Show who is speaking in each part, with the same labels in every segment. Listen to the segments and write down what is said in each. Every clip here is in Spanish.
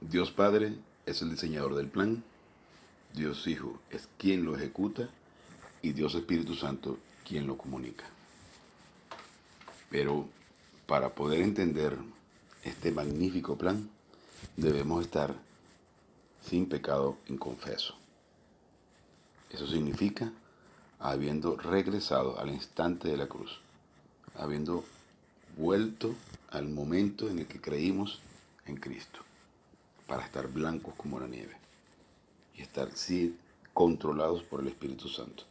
Speaker 1: Dios Padre es el diseñador del plan, Dios Hijo es quien lo ejecuta y Dios Espíritu Santo quien lo comunica. Pero para poder entender este magnífico plan, debemos estar sin pecado inconfeso. Eso significa habiendo regresado al instante de la cruz, habiendo vuelto al momento en el que creímos en Cristo, para estar blancos como la nieve y estar sí, controlados por el Espíritu Santo.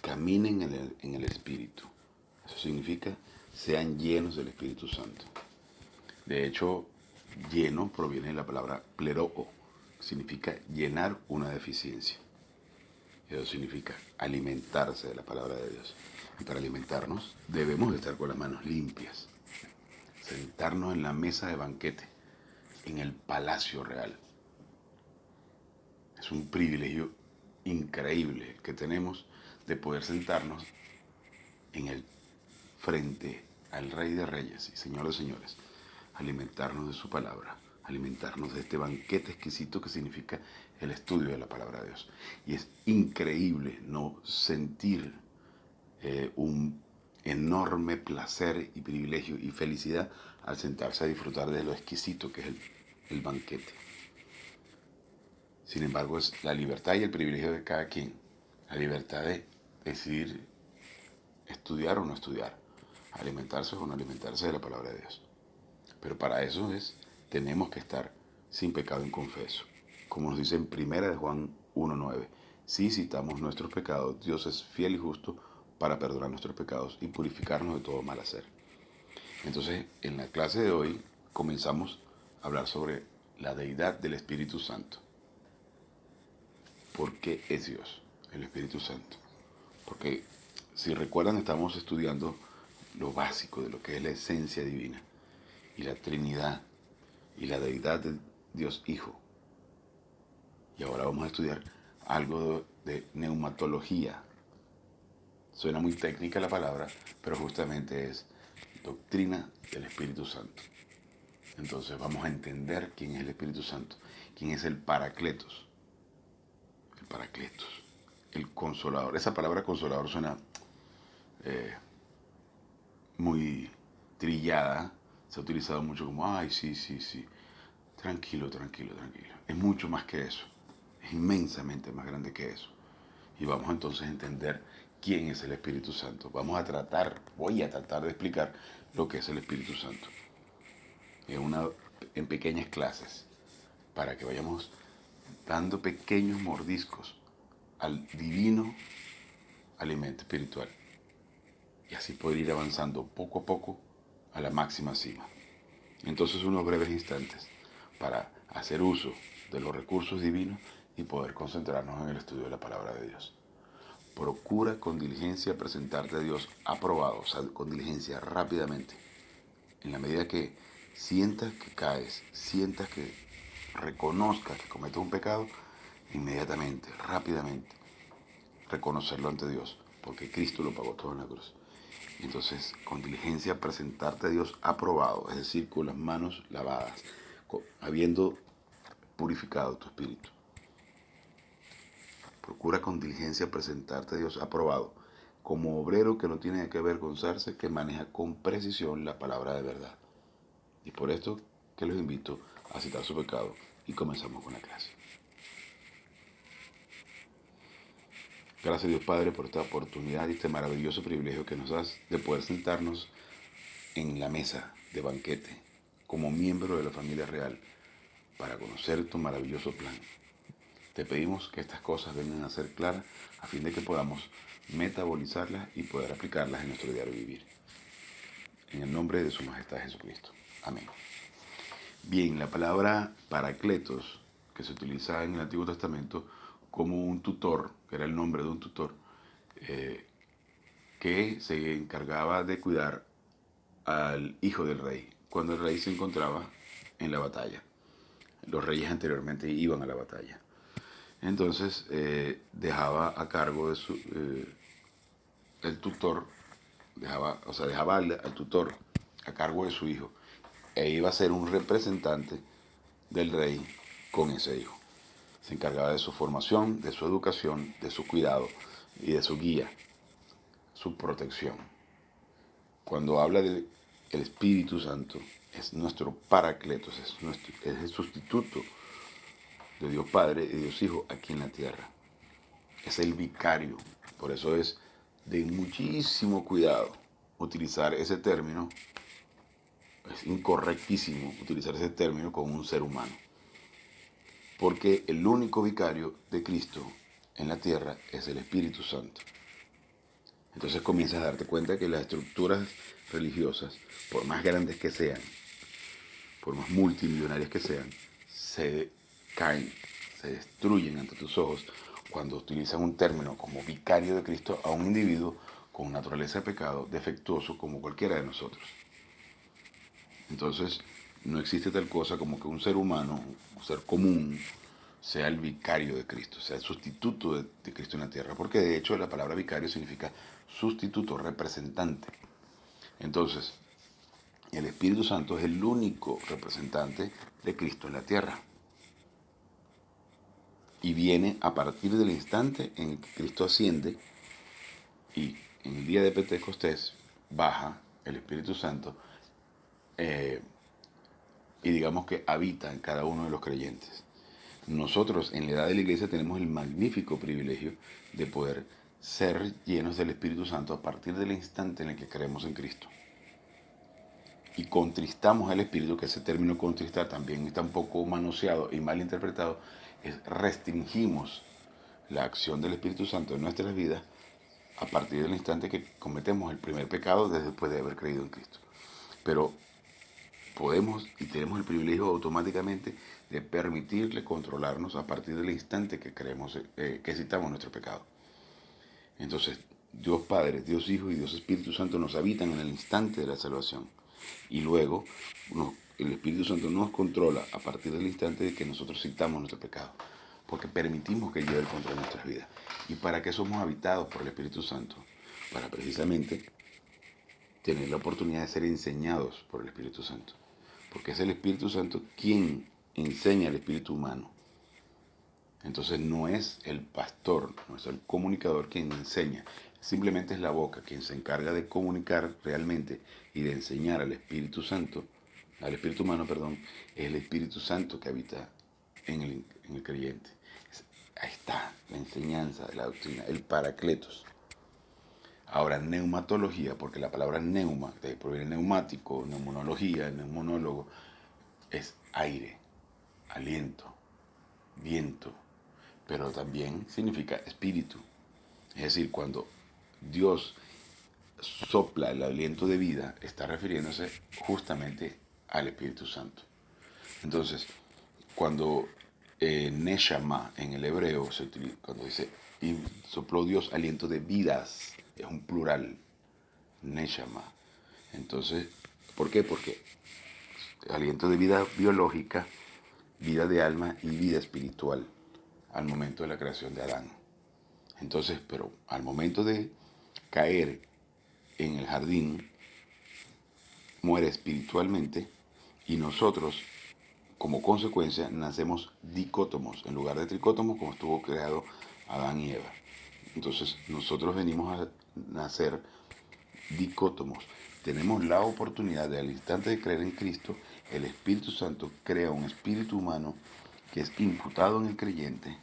Speaker 1: Caminen en el Espíritu. Eso significa sean llenos del Espíritu Santo. De hecho, lleno proviene de la palabra pleroo, significa llenar una deficiencia. Eso significa alimentarse de la palabra de Dios. Y para alimentarnos debemos estar con las manos limpias, sentarnos en la mesa de banquete, en el palacio real. Es un privilegio increíble que tenemos de poder sentarnos en el frente al Rey de Reyes y Señor de Señores, alimentarnos de su palabra, alimentarnos de este banquete exquisito que significa el estudio de la palabra de Dios. Y es increíble no sentir un enorme placer y privilegio y felicidad al sentarse a disfrutar de lo exquisito que es el banquete. Sin embargo, es la libertad y el privilegio de cada quien, la libertad de decidir estudiar o no estudiar, alimentarse o no alimentarse de la palabra de Dios. Pero para eso tenemos que estar sin pecado inconfeso. Como nos dice en 1 Juan 1:9, si citamos nuestros pecados, Dios es fiel y justo para perdonar nuestros pecados y purificarnos de todo mal hacer. Entonces, en la clase de hoy comenzamos a hablar sobre la deidad del Espíritu Santo. ¿Por qué es Dios, el Espíritu Santo? Porque, si recuerdan, estamos estudiando lo básico de lo que es la esencia divina y la Trinidad y la deidad de Dios Hijo. Y ahora vamos a estudiar algo de neumatología. Suena muy técnica la palabra, pero justamente es doctrina del Espíritu Santo. Entonces vamos a entender quién es el Espíritu Santo, quién es el Paracletos. El Paracletos, el Consolador. Esa palabra Consolador suena muy trillada, se ha utilizado mucho como, ay, sí, sí, sí, tranquilo, tranquilo, tranquilo. Es mucho más que eso, es inmensamente más grande que eso. Y vamos entonces a entender quién es el Espíritu Santo. Voy a tratar de explicar lo que es el Espíritu Santo en pequeñas clases, para que vayamos dando pequeños mordiscos al divino alimento espiritual y así poder ir avanzando poco a poco a la máxima cima. Entonces, unos breves instantes para hacer uso de los recursos divinos y poder concentrarnos en el estudio de la palabra de Dios. Procura con diligencia presentarte a Dios aprobado, o sea, con diligencia, rápidamente. En la medida que sientas que caes, sientas que reconozcas que cometes un pecado, inmediatamente, rápidamente, reconocerlo ante Dios, porque Cristo lo pagó todo en la cruz. Entonces, con diligencia, presentarte a Dios aprobado, es decir, con las manos lavadas, habiendo purificado tu espíritu. Procura con diligencia presentarte a Dios aprobado, como obrero que no tiene que avergonzarse, que maneja con precisión la palabra de verdad. Y por esto que los invito a citar su pecado y comenzamos con la clase. Gracias Dios Padre por esta oportunidad y este maravilloso privilegio que nos das de poder sentarnos en la mesa de banquete como miembro de la familia real para conocer tu maravilloso plan. Te pedimos que estas cosas vengan a ser claras a fin de que podamos metabolizarlas y poder aplicarlas en nuestro diario vivir. En el nombre de su majestad Jesucristo. Amén. Bien, la palabra paracletos, que se utiliza en el Antiguo Testamento como un tutor, que era el nombre de un tutor, que se encargaba de cuidar al hijo del rey, cuando el rey se encontraba en la batalla. Los reyes anteriormente iban a la batalla. Entonces dejaba a cargo de el tutor, dejaba al tutor a cargo de su hijo, e iba a ser un representante del rey con ese hijo. Se encargaba de su formación, de su educación, de su cuidado y de su guía, su protección. Cuando habla del Espíritu Santo, es nuestro paracletos, es el sustituto de Dios Padre y Dios Hijo aquí en la tierra. Es el vicario. Por eso es de muchísimo cuidado utilizar ese término. Es incorrectísimo utilizar ese término con un ser humano. Porque el único vicario de Cristo en la tierra es el Espíritu Santo. Entonces comienzas a darte cuenta que las estructuras religiosas, por más grandes que sean, por más multimillonarias que sean, se caen, se destruyen ante tus ojos cuando utilizan un término como vicario de Cristo a un individuo con naturaleza de pecado, defectuoso como cualquiera de nosotros. Entonces, no existe tal cosa como que un ser humano, un ser común, sea el vicario de Cristo, sea el sustituto de Cristo en la tierra, porque de hecho la palabra vicario significa sustituto, representante. Entonces, el Espíritu Santo es el único representante de Cristo en la tierra. Y viene a partir del instante en que Cristo asciende y en el día de Pentecostés baja el Espíritu Santo y digamos que habita en cada uno de los creyentes. Nosotros en la edad de la iglesia tenemos el magnífico privilegio de poder ser llenos del Espíritu Santo a partir del instante en el que creemos en Cristo. Y contristamos al Espíritu, que ese término contristar también está un poco manoseado y mal interpretado, es restringimos la acción del Espíritu Santo en nuestras vidas a partir del instante que cometemos el primer pecado después de haber creído en Cristo. Pero podemos y tenemos el privilegio automáticamente de permitirle controlarnos a partir del instante que creemos que citamos nuestro pecado. Entonces, Dios Padre, Dios Hijo y Dios Espíritu Santo nos habitan en el instante de la salvación. Y luego el Espíritu Santo nos controla a partir del instante de que nosotros citamos nuestro pecado. Porque permitimos que lleve el control de nuestras vidas. ¿Y para qué somos habitados por el Espíritu Santo? Para precisamente tener la oportunidad de ser enseñados por el Espíritu Santo. Porque es el Espíritu Santo quien enseña al espíritu humano. Entonces no es el pastor, no es el comunicador quien enseña, simplemente es la boca quien se encarga de comunicar realmente y de enseñar al Espíritu Santo, al espíritu humano, perdón, es el Espíritu Santo que habita en el creyente. Ahí está la enseñanza de la doctrina, el paracletos. Ahora, neumatología, porque la palabra neuma, de ahí proviene neumático, neumonología, neumonólogo, es aire, aliento, viento, pero también significa espíritu. Es decir, cuando Dios sopla el aliento de vida, está refiriéndose justamente al Espíritu Santo. Entonces, cuando Neshama en el hebreo se utiliza, cuando dice y sopló Dios aliento de vidas, es un plural, Neshama. Entonces, ¿por qué? Porque aliento de vida biológica, vida de alma y vida espiritual al momento de la creación de Adán. Entonces, pero al momento de caer en el jardín, muere espiritualmente y nosotros, como consecuencia, nacemos dicótomos en lugar de tricótomos como estuvo creado Adán y Eva. Entonces, nosotros venimos a nacer dicótomos. Tenemos la oportunidad de, al instante de creer en Cristo, el Espíritu Santo crea un espíritu humano que es imputado en el creyente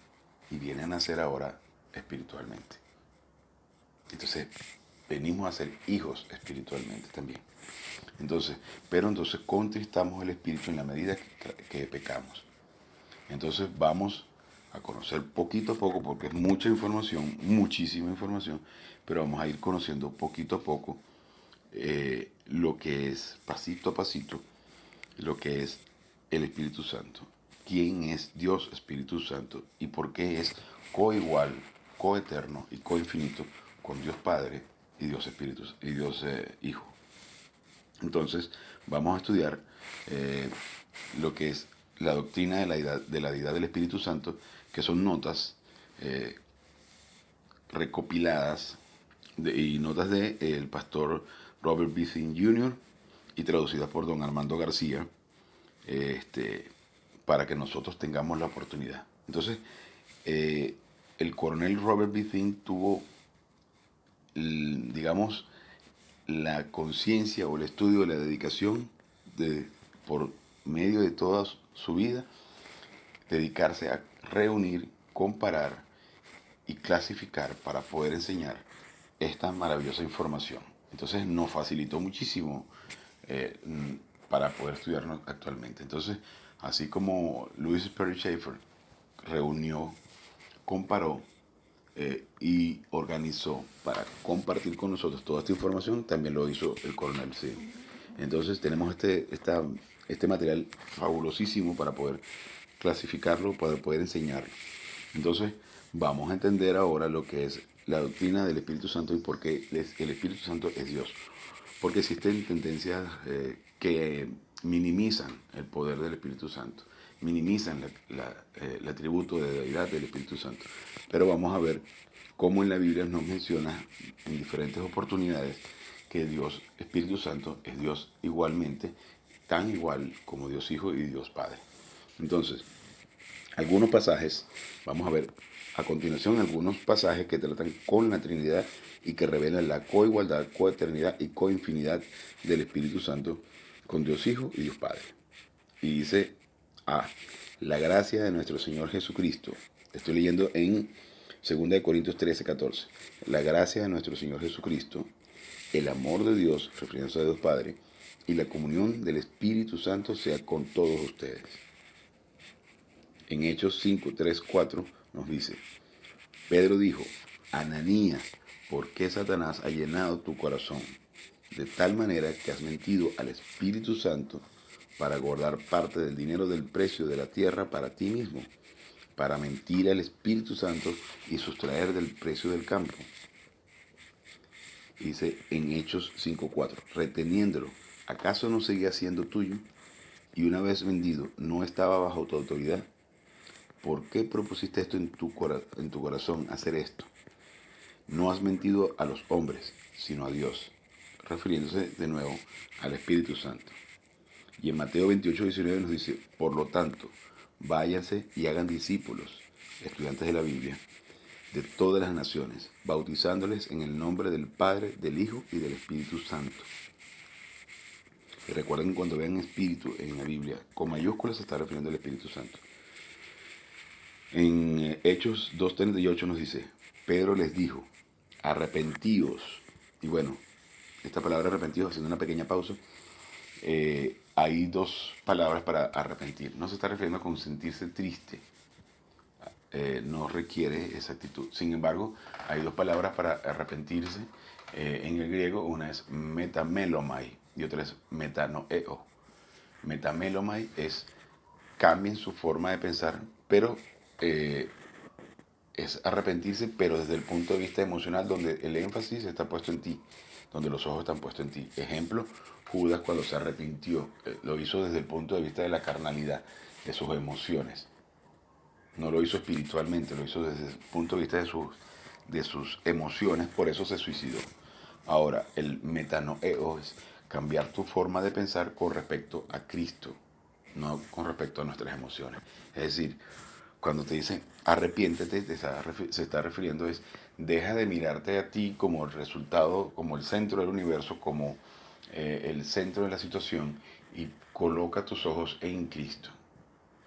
Speaker 1: y viene a nacer ahora espiritualmente. Entonces, venimos a ser hijos espiritualmente también. Entonces, pero entonces contristamos el espíritu en la medida que pecamos. Entonces vamos a conocer poquito a poco, porque es mucha información, muchísima información, pero vamos a ir conociendo poquito a poco lo que es, pasito a pasito, lo que es el Espíritu Santo. ¿Quién es Dios Espíritu Santo? ¿Y por qué es coigual, coeterno y coinfinito con Dios Padre y Dios Espíritu y Dios Hijo? Entonces, vamos a estudiar lo que es la doctrina de la deidad del Espíritu Santo, que son notas recopiladas y notas de el pastor Robert B. Thien Jr. y traducidas por don Armando García, para que nosotros tengamos la oportunidad. Entonces, el coronel Robert B. Thing tuvo, digamos, la conciencia o el estudio, la dedicación de, por medio de toda su vida, dedicarse a reunir, comparar y clasificar para poder enseñar esta maravillosa información. Entonces nos facilitó muchísimo para poder estudiarnos actualmente. Entonces, así como Louis Perry Schaeffer reunió, comparó y organizó para compartir con nosotros toda esta información, también lo hizo el coronel C. Entonces tenemos este material fabulosísimo para poder clasificarlo, para poder enseñarlo. Entonces vamos a entender ahora lo que es la doctrina del Espíritu Santo y por qué el Espíritu Santo es Dios. Porque existen tendencias que minimizan el poder del Espíritu Santo, minimizan el atributo de deidad del Espíritu Santo. Pero vamos a ver cómo en la Biblia nos menciona en diferentes oportunidades que Dios, Espíritu Santo, es Dios igualmente, tan igual como Dios Hijo y Dios Padre. Entonces, algunos pasajes, vamos a ver a continuación algunos pasajes que tratan con la Trinidad y que revelan la coigualdad, coeternidad y coinfinidad del Espíritu Santo con Dios Hijo y Dios Padre. Y dice la gracia de nuestro Señor Jesucristo. Estoy leyendo en 2 Corintios 13:14. La gracia de nuestro Señor Jesucristo, el amor de Dios, refiriéndose a Dios Padre, y la comunión del Espíritu Santo sea con todos ustedes. En Hechos 5:3-4 nos dice, Pedro dijo, Ananías, ¿por qué Satanás ha llenado tu corazón? De tal manera que has mentido al Espíritu Santo para guardar parte del dinero del precio de la tierra para ti mismo, para mentir al Espíritu Santo y sustraer del precio del campo. Dice en Hechos 5:4, reteniéndolo, ¿acaso no seguía siendo tuyo? Y una vez vendido, ¿no estaba bajo tu autoridad? ¿Por qué propusiste esto en tu corazón, hacer esto? No has mentido a los hombres, sino a Dios, refiriéndose de nuevo al Espíritu Santo. Y en Mateo 28:19 nos dice, por lo tanto, váyanse y hagan discípulos, estudiantes de la Biblia, de todas las naciones, bautizándoles en el nombre del Padre, del Hijo y del Espíritu Santo. Y recuerden cuando vean Espíritu en la Biblia, con mayúsculas se está refiriendo al Espíritu Santo. En Hechos 2:38 nos dice, Pedro les dijo, arrepentíos. Y bueno, esta palabra arrepentíos, haciendo una pequeña pausa, hay dos palabras para arrepentir. No se está refiriendo con sentirse triste, no requiere esa actitud. Sin embargo, hay dos palabras para arrepentirse en el griego. Una es metamelomai y otra es metanoeo. Metamelomai es cambien su forma de pensar, pero es arrepentirse, pero desde el punto de vista emocional, donde el énfasis está puesto en ti, donde los ojos están puestos en ti. Ejemplo, Judas cuando se arrepintió, lo hizo desde el punto de vista de la carnalidad, de sus emociones. No lo hizo espiritualmente, lo hizo desde el punto de vista de sus emociones, por eso se suicidó. Ahora, el metanoeo es cambiar tu forma de pensar con respecto a Cristo, no con respecto a nuestras emociones. Es decir, cuando te dicen arrepiéntete, se está refiriendo es deja de mirarte a ti como el resultado, como el centro del universo, como el centro de la situación y coloca tus ojos en Cristo.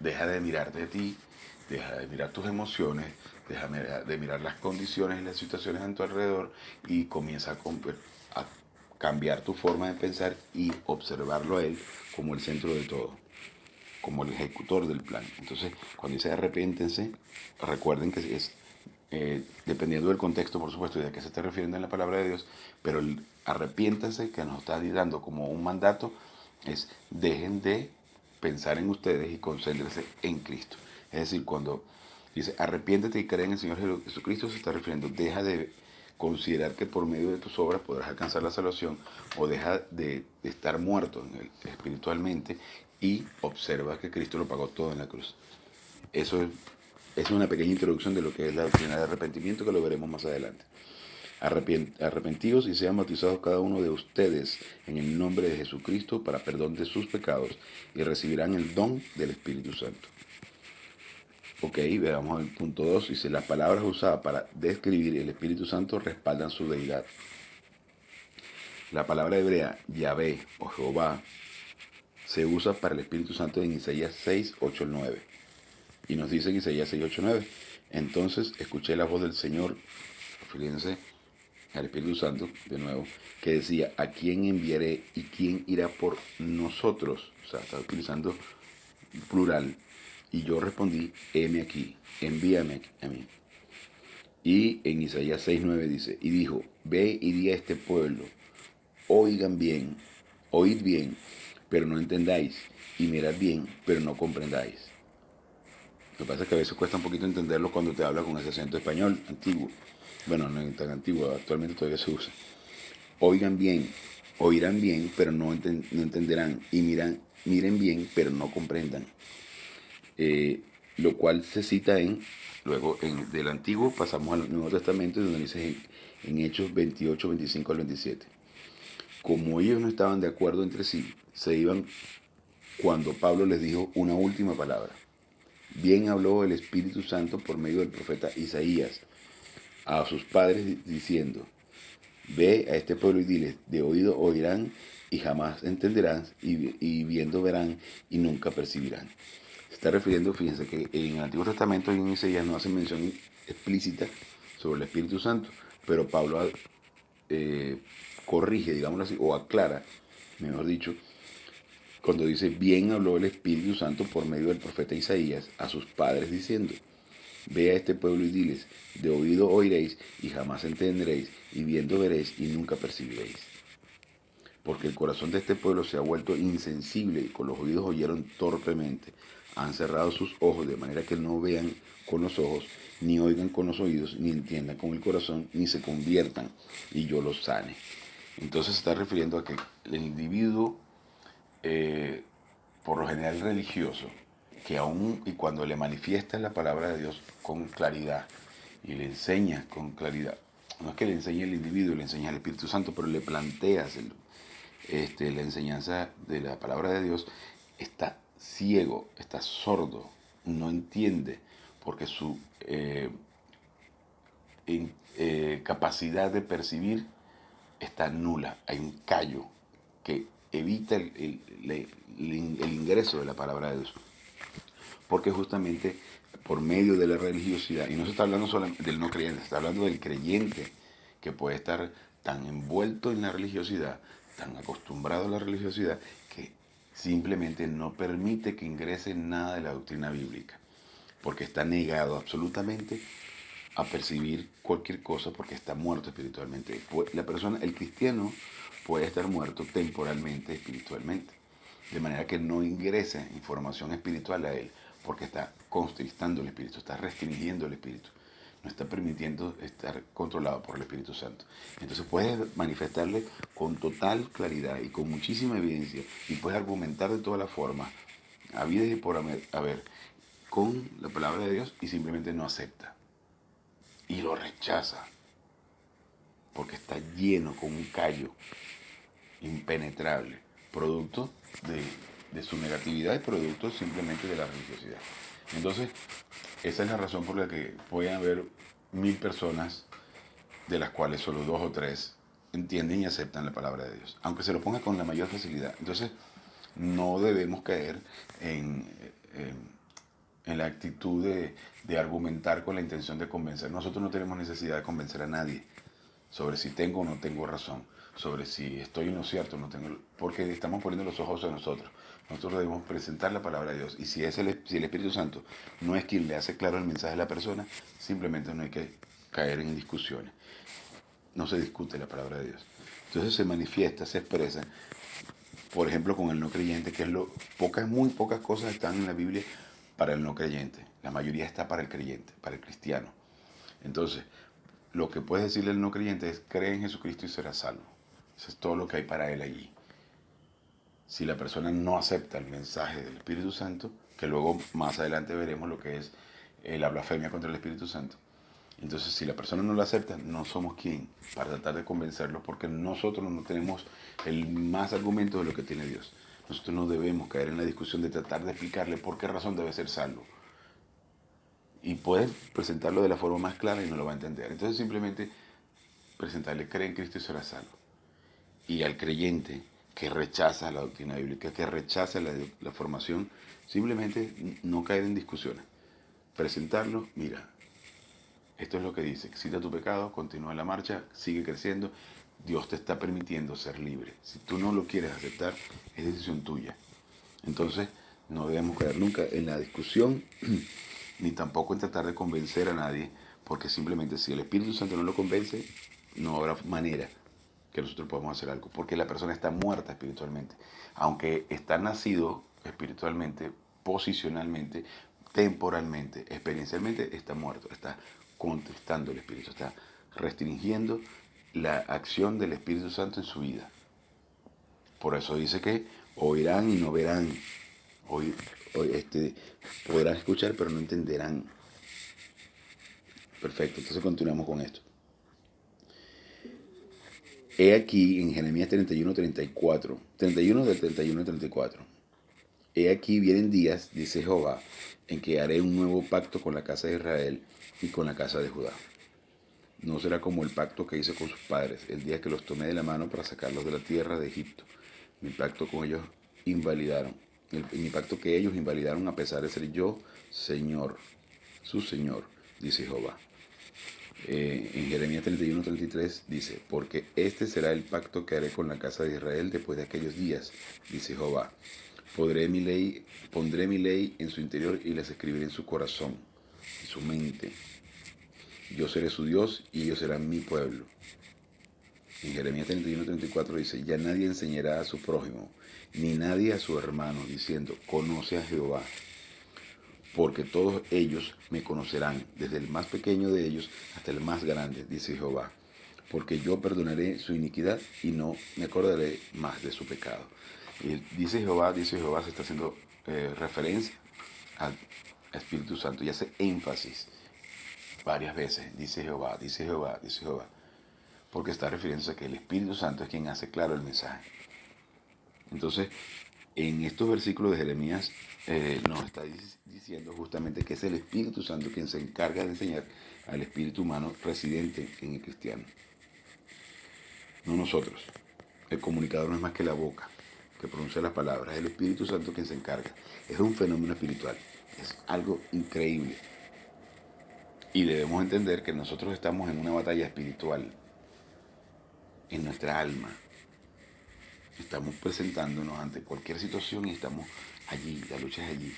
Speaker 1: Deja de mirarte a ti, deja de mirar tus emociones, deja de mirar las condiciones y las situaciones a tu alrededor y comienza a cambiar tu forma de pensar y observarlo a Él como el centro de todo, como el ejecutor del plan. Entonces, cuando dice arrepiéntense, recuerden que es, dependiendo del contexto, por supuesto, y de qué se está refiriendo en la palabra de Dios, pero el arrepiéntense que nos está dando como un mandato es dejen de pensar en ustedes y concéntrense en Cristo. Es decir, cuando dice arrepiéntete y cree en el Señor Jesucristo, se está refiriendo, deja de considerar que por medio de tus obras podrás alcanzar la salvación o deja de estar muerto espiritualmente y observa que Cristo lo pagó todo en la cruz. Eso es una pequeña introducción de lo que es la doctrina de arrepentimiento, que lo veremos más adelante. Arrepentíos y sean bautizados cada uno de ustedes en el nombre de Jesucristo para perdón de sus pecados y recibirán el don del Espíritu Santo. Ok, veamos el punto 2. Dice, las palabras usadas para describir el Espíritu Santo respaldan su deidad. La palabra hebrea, Yahvé o Jehová, se usa para el Espíritu Santo en Isaías 6, 8, 9. Y nos dice en Isaías 6, 8, 9. Entonces escuché la voz del Señor, refiriéndose al Espíritu Santo, de nuevo, que decía, ¿a quién enviaré y quién irá por nosotros? O sea, está utilizando plural. Y yo respondí, heme aquí, envíame a mí. Y en Isaías 6:9 dice, y dijo, ve y di a este pueblo, oigan bien, oíd bien, pero no entendáis, y mirad bien, pero no comprendáis. Lo que pasa es que a veces cuesta un poquito entenderlo cuando te habla con ese acento español antiguo. Bueno, no es tan antiguo, actualmente todavía se usa. Oigan bien, oirán bien, pero no entenderán, y miren bien, pero no comprendan. Lo cual se cita luego del Antiguo pasamos al Nuevo Testamento, donde dice en Hechos 28, 25 al 27. Como ellos no estaban de acuerdo entre sí, se iban cuando Pablo les dijo una última palabra. Bien habló el Espíritu Santo por medio del profeta Isaías a sus padres diciendo, ve a este pueblo y diles, de oído oirán y jamás entenderán, y viendo verán y nunca percibirán. Se está refiriendo, fíjense que en el Antiguo Testamento y en Isaías no hace mención explícita sobre el Espíritu Santo, pero Pablo corrige, digámoslo así, o aclara, mejor dicho, cuando dice, bien habló el Espíritu Santo por medio del profeta Isaías a sus padres diciendo, ve a este pueblo y diles, de oído oiréis y jamás entenderéis, y viendo veréis y nunca percibiréis. Porque el corazón de este pueblo se ha vuelto insensible y con los oídos oyeron torpemente. Han cerrado sus ojos de manera que no vean con los ojos, ni oigan con los oídos, ni entiendan con el corazón, ni se conviertan y yo los sane. Entonces se está refiriendo a que el individuo, por lo general religioso, que aún y cuando le manifiesta la palabra de Dios con claridad y le enseña con claridad, no es que le enseñe el individuo, le enseña el Espíritu Santo, pero le planteas la enseñanza de la palabra de Dios, está ciego, está sordo, no entiende, porque su capacidad de percibir está nula. Hay un callo que evita el ingreso de la palabra de Dios. Porque justamente por medio de la religiosidad, y no se está hablando solamente del no creyente, se está hablando del creyente que puede estar tan envuelto en la religiosidad, tan acostumbrado a la religiosidad, que simplemente no permite que ingrese nada de la doctrina bíblica, porque está negado absolutamente a percibir cualquier cosa porque está muerto espiritualmente. La persona, el cristiano, puede estar muerto temporalmente espiritualmente, de manera que no ingresa información espiritual a él, porque está constrictando el espíritu, está restringiendo el espíritu, no está permitiendo estar controlado por el Espíritu Santo. Entonces puedes manifestarle con total claridad y con muchísima evidencia, y puedes argumentar de todas las formas, habidas y por haber, con la palabra de Dios, y simplemente no acepta y lo rechaza porque está lleno con un callo impenetrable, producto de su negatividad y producto simplemente de la religiosidad. Entonces, esa es la razón por la que pueden haber 1000 personas, de las cuales solo 2 o 3 entienden y aceptan la palabra de Dios, aunque se lo ponga con la mayor facilidad. Entonces, no debemos caer en la actitud de argumentar con la intención de convencer. Nosotros no tenemos necesidad de convencer a nadie sobre si tengo o no tengo razón, sobre si estoy en lo cierto o no tengo, porque estamos poniendo los ojos en nosotros. Nosotros debemos presentar la palabra de Dios, y si el Espíritu Santo no es quien le hace claro el mensaje a la persona, simplemente no hay que caer en discusiones. No se discute la palabra de Dios. Entonces se manifiesta, se expresa, por ejemplo, con el no creyente, que es muy pocas cosas están en la Biblia para el no creyente. La mayoría está para el creyente, para el cristiano. Entonces, lo que puedes decirle al no creyente es, cree en Jesucristo y serás salvo. Eso es todo lo que hay para él allí. Si la persona no acepta el mensaje del Espíritu Santo, que luego más adelante veremos lo que es la blasfemia contra el Espíritu Santo, Entonces, si la persona no lo acepta, no somos quien para tratar de convencerlo, porque nosotros no tenemos el más argumento de lo que tiene Dios. Nosotros no debemos caer en la discusión de tratar de explicarle por qué razón debe ser salvo. Y puedes presentarlo de la forma más clara y no lo va a entender. Entonces, simplemente presentarle, cree en Cristo y será salvo. Y al creyente que rechaza la doctrina bíblica, que rechaza la formación, simplemente no caer en discusiones. Presentarlo, mira, esto es lo que dice, quita tu pecado, continúa la marcha, sigue creciendo, Dios te está permitiendo ser libre. Si tú no lo quieres aceptar, es decisión tuya. Entonces, no debemos caer nunca en la discusión, ni tampoco en tratar de convencer a nadie, porque simplemente si el Espíritu Santo no lo convence, no habrá manera que nosotros podamos hacer algo, porque la persona está muerta espiritualmente. Aunque está nacido espiritualmente, posicionalmente, temporalmente, experiencialmente, está muerto, está contestando el Espíritu, está restringiendo la acción del Espíritu Santo en su vida. Por eso dice que oirán y no verán, oír, podrán escuchar pero no entenderán. Perfecto, entonces continuamos con esto. He aquí en Jeremías 31, 34, 31 del 31 al 34. He aquí vienen días, dice Jehová, en que haré un nuevo pacto con la casa de Israel y con la casa de Judá. No será como el pacto que hice con sus padres, el día que los tomé de la mano para sacarlos de la tierra de Egipto. Mi pacto con ellos invalidaron. Mi pacto que ellos invalidaron a pesar de ser yo Señor, su Señor, dice Jehová. En Jeremías 31, 33 dice, porque este será el pacto que haré con la casa de Israel después de aquellos días, dice Jehová. Pondré mi ley en su interior y las escribiré en su corazón, en su mente. Yo seré su Dios y ellos serán mi pueblo. En Jeremías 31, 34 dice, ya nadie enseñará a su prójimo, ni nadie a su hermano, diciendo, conoce a Jehová, porque todos ellos me conocerán, desde el más pequeño de ellos hasta el más grande, dice Jehová, porque yo perdonaré su iniquidad y no me acordaré más de su pecado. Y dice Jehová, se está haciendo referencia al Espíritu Santo y hace énfasis varias veces, dice Jehová, dice Jehová, dice Jehová, porque está refiriéndose a que el Espíritu Santo es quien hace claro el mensaje. Entonces, en estos versículos de Jeremías nos está diciendo justamente que es el Espíritu Santo quien se encarga de enseñar al espíritu humano residente en el cristiano, no nosotros. El comunicador no es más que la boca que pronuncia las palabras, es el Espíritu Santo quien se encarga. Es un fenómeno espiritual, es algo increíble. Y debemos entender que nosotros estamos en una batalla espiritual, en nuestra alma. Estamos presentándonos ante cualquier situación y estamos allí, la lucha es allí.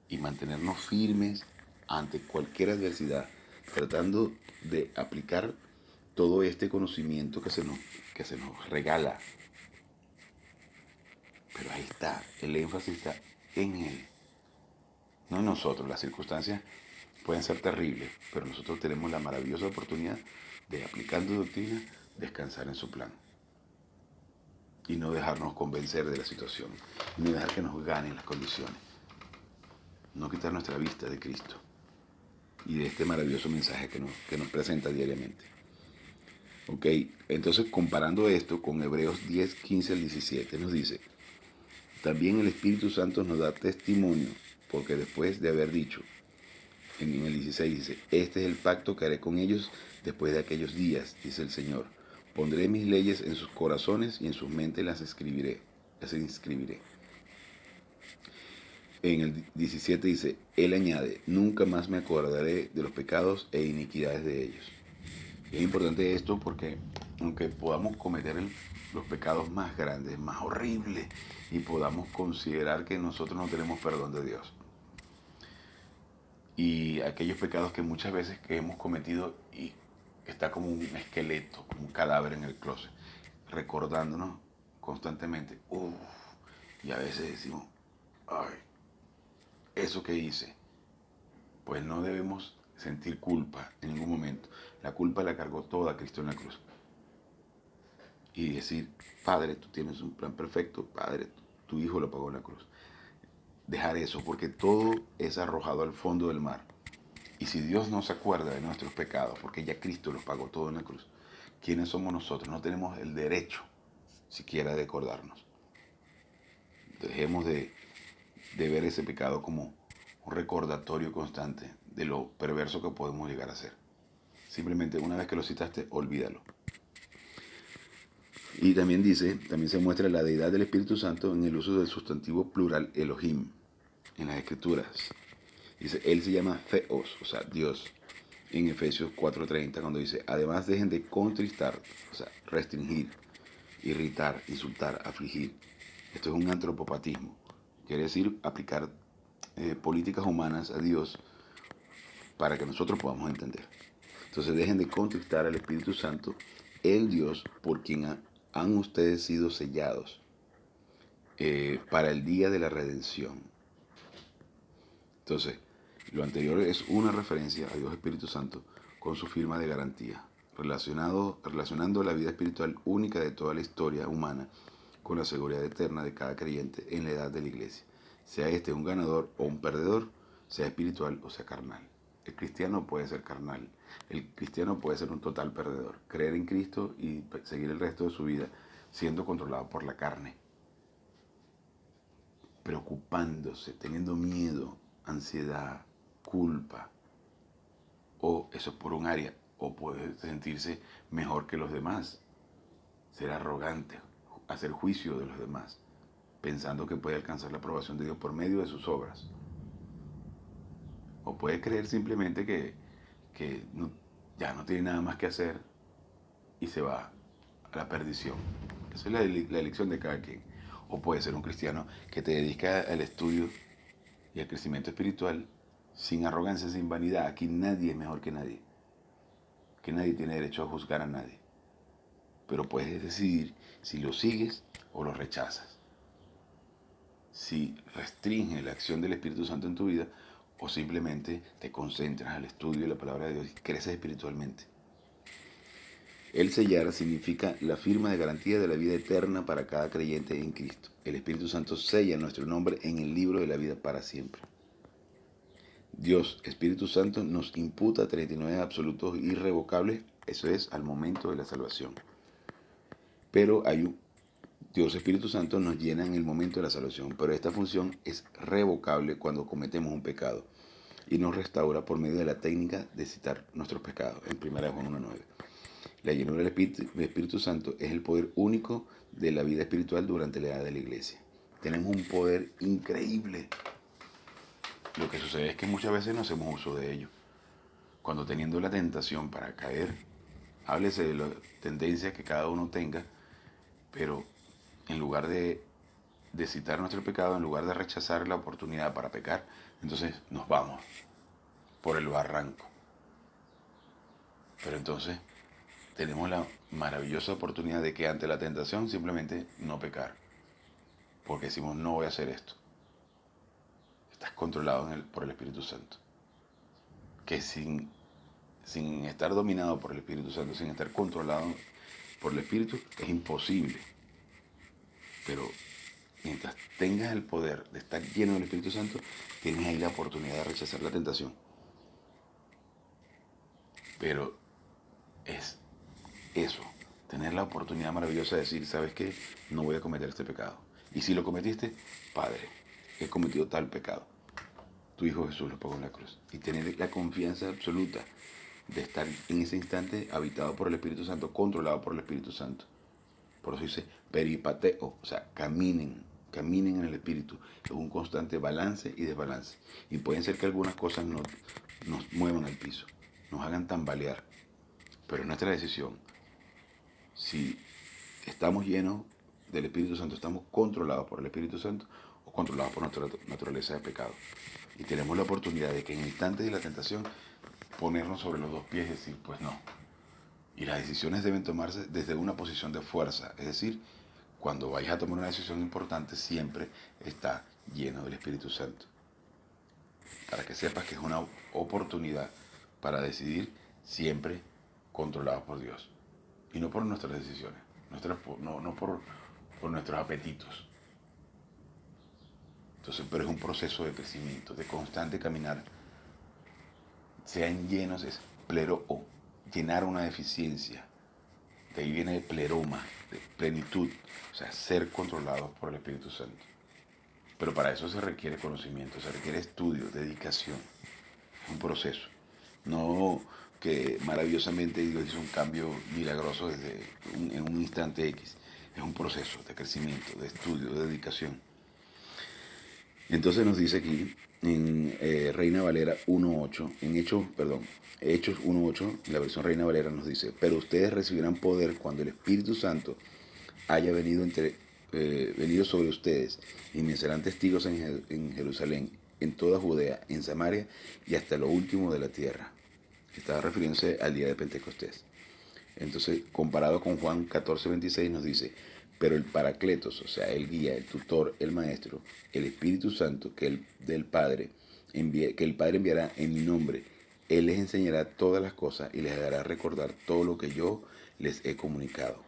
Speaker 1: Y mantenernos firmes ante cualquier adversidad, tratando de aplicar todo este conocimiento que se nos regala. Pero ahí está, el énfasis está en Él, no en nosotros. Las circunstancias pueden ser terribles, pero nosotros tenemos la maravillosa oportunidad de, aplicando doctrina, descansar en su plan. Y no dejarnos convencer de la situación, no dejar que nos ganen las condiciones. No quitar nuestra vista de Cristo y de este maravilloso mensaje que nos presenta diariamente. Ok, entonces comparando esto con Hebreos 10, 15 al 17, nos dice, también el Espíritu Santo nos da testimonio, porque después de haber dicho, en el 16 dice, este es el pacto que haré con ellos después de aquellos días, dice el Señor. Pondré mis leyes en sus corazones y en sus mentes las escribiré, las inscribiré. En el 17 dice, Él añade, nunca más me acordaré de los pecados e iniquidades de ellos. Es importante esto porque aunque podamos cometer los pecados más grandes, más horribles, y podamos considerar que nosotros no tenemos perdón de Dios, y aquellos pecados que muchas veces que hemos cometido y está como un esqueleto, como un cadáver en el closet, recordándonos constantemente, y a veces decimos, ay, eso que hice, pues no debemos sentir culpa en ningún momento. La culpa la cargó toda Cristo en la cruz. Y decir, Padre, tú tienes un plan perfecto, Padre, tu Hijo lo pagó en la cruz. Dejar eso, porque todo es arrojado al fondo del mar. Y si Dios no se acuerda de nuestros pecados, porque ya Cristo los pagó todo en la cruz, ¿quiénes somos nosotros? No tenemos el derecho siquiera de acordarnos. Dejemos de ver ese pecado como un recordatorio constante de lo perverso que podemos llegar a ser. Simplemente una vez que lo citaste, olvídalo. Y también dice, también se muestra la deidad del Espíritu Santo en el uso del sustantivo plural Elohim en las Escrituras. Dice, él se llama Theos, o sea, Dios, en Efesios 4:30, cuando dice, además dejen de contristar, o sea, restringir, irritar, insultar, afligir. Esto es un antropopatismo. Quiere decir aplicar políticas humanas a Dios para que nosotros podamos entender. Entonces dejen de contristar al Espíritu Santo, el Dios por quien han ustedes sido sellados para el día de la redención. Entonces, lo anterior es una referencia a Dios Espíritu Santo con su firma de garantía, relacionando la vida espiritual única de toda la historia humana con la seguridad eterna de cada creyente en la edad de la iglesia, sea este un ganador o un perdedor, sea espiritual o sea carnal. El cristiano puede ser carnal, el cristiano puede ser un total perdedor, creer en Cristo y seguir el resto de su vida siendo controlado por la carne, preocupándose, teniendo miedo, ansiedad, culpa, o eso es por un área, o puede sentirse mejor que los demás, ser arrogante, hacer juicio de los demás, pensando que puede alcanzar la aprobación de Dios por medio de sus obras. O puede creer simplemente que no, ya no tiene nada más que hacer y se va a la perdición. Esa es la elección de cada quien. O puede ser un cristiano que te dedica al estudio y al crecimiento espiritual sin arrogancia, sin vanidad. Aquí nadie es mejor que nadie. Que nadie tiene derecho a juzgar a nadie. Pero puedes decidir si lo sigues o lo rechazas. Si restringe la acción del Espíritu Santo en tu vida o simplemente te concentras al estudio de la palabra de Dios y creces espiritualmente. El sellar significa la firma de garantía de la vida eterna para cada creyente en Cristo. El Espíritu Santo sella nuestro nombre en el libro de la vida para siempre. Dios, Espíritu Santo, nos imputa 39 absolutos irrevocables, eso es al momento de la salvación. Pero hay un Dios, Espíritu Santo, nos llena en el momento de la salvación, pero esta función es revocable cuando cometemos un pecado y nos restaura por medio de la técnica de citar nuestros pecados, en 1 Juan 1:9. La llenura del Espíritu Santo es el poder único de la vida espiritual durante la edad de la iglesia. Tenemos un poder increíble. Lo que sucede es que muchas veces no hacemos uso de ello. Cuando teniendo la tentación para caer, háblese de las tendencias que cada uno tenga, pero en lugar de citar nuestro pecado, en lugar de rechazar la oportunidad para pecar, entonces nos vamos por el barranco. Pero entonces tenemos la maravillosa oportunidad de que ante la tentación simplemente no pecar. Porque decimos, no voy a hacer esto. Estás controlado por el Espíritu Santo. Que sin estar dominado por el Espíritu Santo, sin estar controlado por el Espíritu, es imposible. Pero mientras tengas el poder de estar lleno del Espíritu Santo, tienes ahí la oportunidad de rechazar la tentación. Pero es eso, tener la oportunidad maravillosa de decir, ¿sabes qué? No voy a cometer este pecado. Y si lo cometiste, Padre, he cometido tal pecado. Tu Hijo Jesús lo pagó en la cruz. Y tener la confianza absoluta de estar en ese instante habitado por el Espíritu Santo, controlado por el Espíritu Santo. Por eso dice peripateo, o sea, caminen en el Espíritu. Es un constante balance y desbalance. Y pueden ser que algunas cosas nos muevan al piso, nos hagan tambalear. Pero es nuestra decisión. Si estamos llenos del Espíritu Santo, estamos controlados por el Espíritu Santo o controlados por nuestra naturaleza de pecado. Y tenemos la oportunidad de que en instantes de la tentación ponernos sobre los dos pies y decir, pues no. Y las decisiones deben tomarse desde una posición de fuerza. Es decir, cuando vayas a tomar una decisión importante, siempre está lleno del Espíritu Santo. Para que sepas que es una oportunidad para decidir siempre controlados por Dios. Y no por nuestras decisiones, no por nuestros apetitos. Entonces, pero es un proceso de crecimiento, de constante caminar, sean llenos, es plero o, llenar una deficiencia. De ahí viene el pleroma, de plenitud, o sea, ser controlados por el Espíritu Santo. Pero para eso se requiere conocimiento, se requiere estudio, dedicación, es un proceso. No que maravillosamente Dios hizo un cambio milagroso en un instante X. Es un proceso de crecimiento, de estudio, de dedicación. Entonces nos dice aquí en Reina Valera 1.8, Hechos 1.8, la versión Reina Valera nos dice, pero ustedes recibirán poder cuando el Espíritu Santo haya venido sobre ustedes y me serán testigos en Jerusalén, en toda Judea, en Samaria y hasta lo último de la tierra. Estaba refiriéndose al día de Pentecostés. Entonces, comparado con Juan 14:26 nos dice, pero el Paracletos, o sea, el guía, el tutor, el maestro, el Espíritu Santo que el Padre enviará en mi nombre, Él les enseñará todas las cosas y les hará recordar todo lo que yo les he comunicado.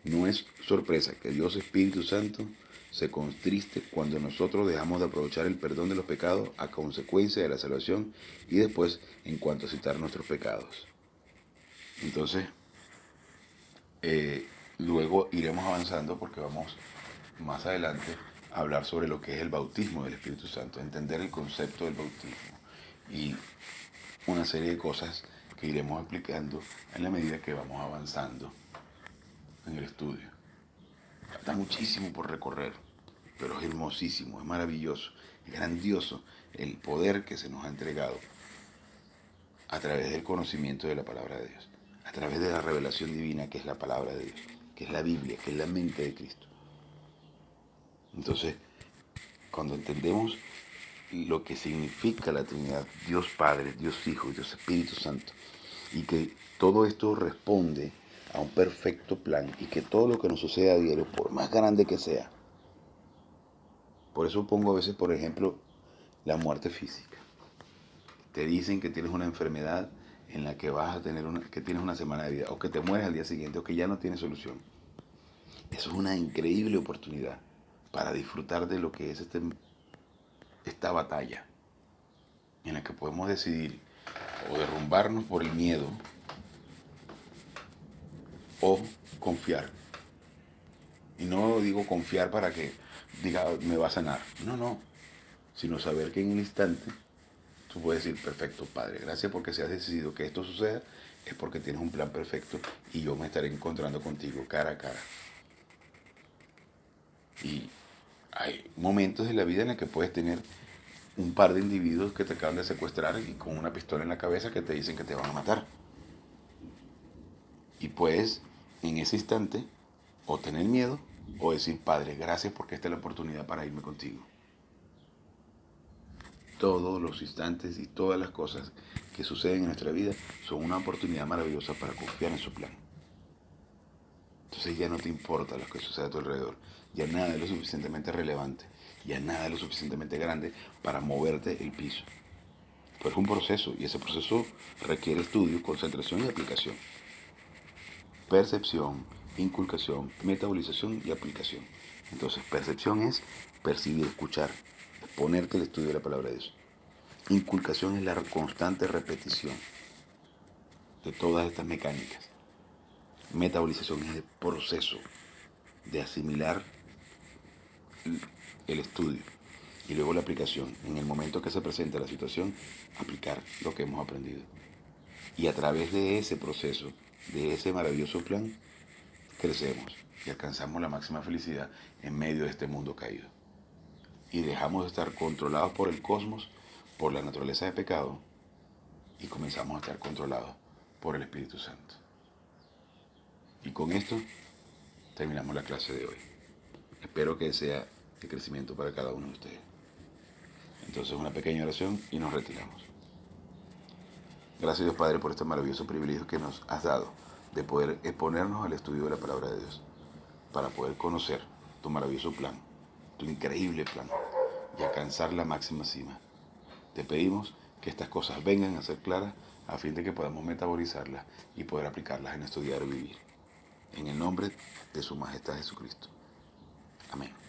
Speaker 1: No es sorpresa que Dios Espíritu Santo se contriste cuando nosotros dejamos de aprovechar el perdón de los pecados a consecuencia de la salvación y después en cuanto a citar nuestros pecados. Entonces, luego iremos avanzando porque vamos más adelante a hablar sobre lo que es el bautismo del Espíritu Santo, entender el concepto del bautismo y una serie de cosas que iremos explicando en la medida que vamos avanzando en el estudio. Falta muchísimo por recorrer, pero es hermosísimo, es maravilloso, es grandioso el poder que se nos ha entregado a través del conocimiento de la palabra de Dios, a través de la revelación divina que es la palabra de Dios, que es la Biblia, que es la mente de Cristo. Entonces, cuando entendemos lo que significa la Trinidad, Dios Padre, Dios Hijo y Dios Espíritu Santo, y que todo esto responde a un perfecto plan y que todo lo que nos sucede a diario, por más grande que sea, por eso pongo a veces, por ejemplo, la muerte física. Te dicen que tienes una enfermedad en la que vas a tener que tienes una semana de vida, o que te mueres al día siguiente, o que ya no tienes solución. Eso es una increíble oportunidad para disfrutar de lo que es esta batalla, en la que podemos decidir o derrumbarnos por el miedo o confiar. Y no digo confiar para que diga me va a sanar. No, no. Sino saber que en el instante tú puedes decir, perfecto, Padre, gracias porque si has decidido que esto suceda, es porque tienes un plan perfecto y yo me estaré encontrando contigo cara a cara. Y hay momentos de la vida en los que puedes tener un par de individuos que te acaban de secuestrar y con una pistola en la cabeza que te dicen que te van a matar. Y puedes, en ese instante, o tener miedo o decir, Padre, gracias porque esta es la oportunidad para irme contigo. Todos los instantes y todas las cosas que suceden en nuestra vida son una oportunidad maravillosa para confiar en su plan. Entonces ya no te importa lo que sucede a tu alrededor, ya nada es lo suficientemente relevante, ya nada es lo suficientemente grande para moverte el piso. Pero es un proceso y ese proceso requiere estudio, concentración y aplicación. Percepción, inculcación, metabolización y aplicación. Entonces, percepción es percibir, escuchar, ponerte el estudio de la palabra de Dios. Inculcación es la constante repetición de todas estas mecánicas. Metabolización es el proceso de asimilar el estudio y luego la aplicación. En el momento que se presenta la situación, aplicar lo que hemos aprendido. Y a través de ese proceso, de ese maravilloso plan, crecemos y alcanzamos la máxima felicidad en medio de este mundo caído. Y dejamos de estar controlados por el cosmos, por la naturaleza de pecado, y comenzamos a estar controlados por el Espíritu Santo. Y con esto terminamos la clase de hoy. Espero que sea de crecimiento para cada uno de ustedes. Entonces una pequeña oración y nos retiramos. Gracias Dios Padre por este maravilloso privilegio que nos has dado de poder exponernos al estudio de la palabra de Dios, para poder conocer tu maravilloso plan, tu increíble plan y alcanzar la máxima cima. Te pedimos que estas cosas vengan a ser claras a fin de que podamos metabolizarlas y poder aplicarlas en nuestro diario vivir. En el nombre de su Majestad Jesucristo. Amén.